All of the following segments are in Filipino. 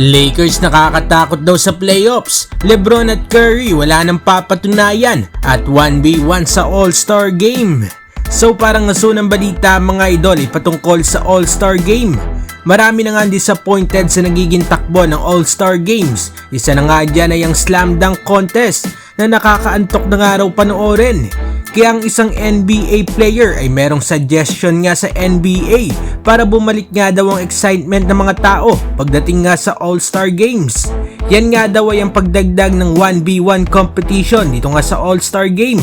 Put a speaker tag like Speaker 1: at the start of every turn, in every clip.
Speaker 1: Lakers nakakatakot daw sa playoffs. LeBron at Curry wala nang papatunayan at 1v1 sa All-Star Game. So parang nasunang balita mga idol patungkol sa All-Star Game. Marami na nga disappointed sa nagiging takbo ng All-Star Games. Isa na nga dyan ay ang Slam Dunk Contest na nakakaantok na nga raw panoorin. Kaya ang isang NBA player ay merong suggestion nga sa NBA para bumalik nga daw ang excitement ng mga tao pagdating nga sa All-Star Games. Yan nga daw ay ang pagdagdag ng 1v1 competition dito nga sa All-Star Game.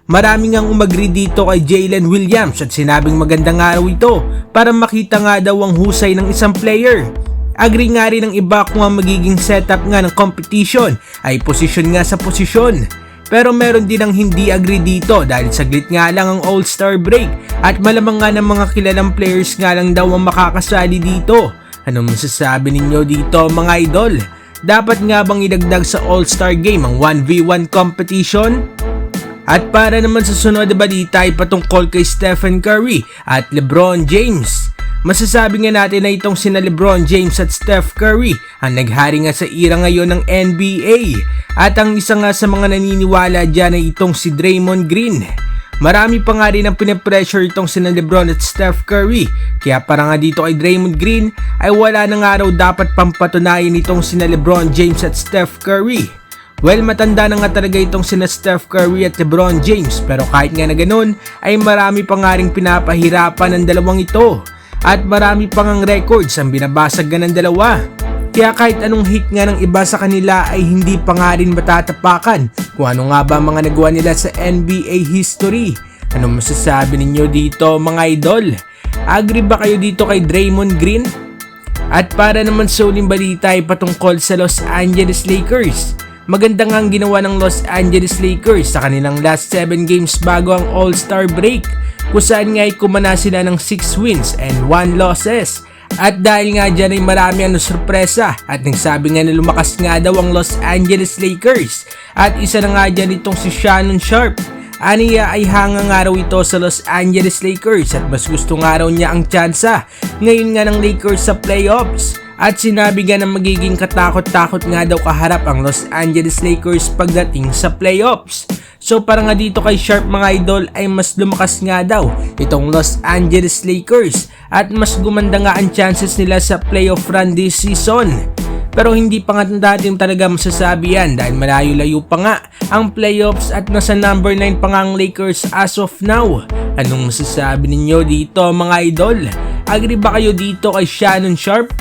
Speaker 1: Marami ngang umagri dito kay Jalen Williams at sinabing magandang araw ito para makita nga daw ang husay ng isang player. Agree nga rin ng iba kung ang magiging setup nga ng competition ay posisyon nga sa posisyon. Pero meron din ang hindi agree dito dahil saglit nga lang ang All-Star break at malamang nga ng mga kilalang players nga lang daw ang makakasali dito. Anong masasabi ninyo dito mga idol? Dapat nga bang idagdag sa All-Star Game ang 1v1 competition? At para naman sa sunod na balita ay patungkol kay Stephen Curry at LeBron James. Masasabi nga natin na itong sina LeBron James at Steph Curry ang naghari nga sa era ngayon ng NBA. At ang isa nga sa mga naniniwala dyan ay itong si Draymond Green. Marami pa nga rin ang pinapressure itong sina LeBron at Steph Curry. Kaya para nga dito kay Draymond Green ay wala na nga raw dapat pampatunayan itong sina LeBron James at Steph Curry. Well, matanda na nga talaga itong sina Steph Curry at LeBron James pero kahit nga na ganun ay marami pa nga rin pinapahirapan ng dalawang ito. At marami pang ang records ang binabasag ng dalawa. Kaya kahit anong hit nga ng iba sa kanila ay hindi pa nga rin matatapakan kung ano nga ba mga nagawa nila sa NBA history. Anong masasabi ninyo dito mga idol? Agree ba kayo dito kay Draymond Green? At para naman sa uling balita ay patungkol sa Los Angeles Lakers. Maganda nga ang ginawa ng Los Angeles Lakers sa kanilang last 7 games bago ang All-Star break, kung saan nga ay kumana sila ng 6 wins and 1 losses. At dahil nga dyan ay marami ang sorpresa at nagsabi nga na lumakas nga daw ang Los Angeles Lakers. At isa na nga dyan itong si Shannon Sharpe. Aniya ay hanga nga raw ito sa Los Angeles Lakers at mas gusto nga raw niya ang tsansa ngayon nga ng Lakers sa playoffs. At sinabi nga na magiging katakot-takot nga daw kaharap ang Los Angeles Lakers pagdating sa playoffs. So para nga dito kay Sharpe mga idol ay mas lumakas nga daw itong Los Angeles Lakers at mas gumanda nga ang chances nila sa playoff run this season. Pero hindi pa nga natin talaga masasabi yan dahil malayo-layo pa nga ang playoffs at nasa number 9 pa nga ang Lakers as of now. Anong masasabi ninyo dito mga idol? Agree ba kayo dito kay Shannon Sharpe?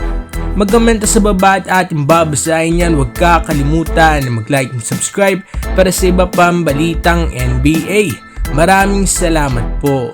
Speaker 1: Mag-komenta sa baba at ating babasahin yan. Huwag kakalimutan na mag-like and subscribe para sa iba pang balitang NBA. Maraming salamat po.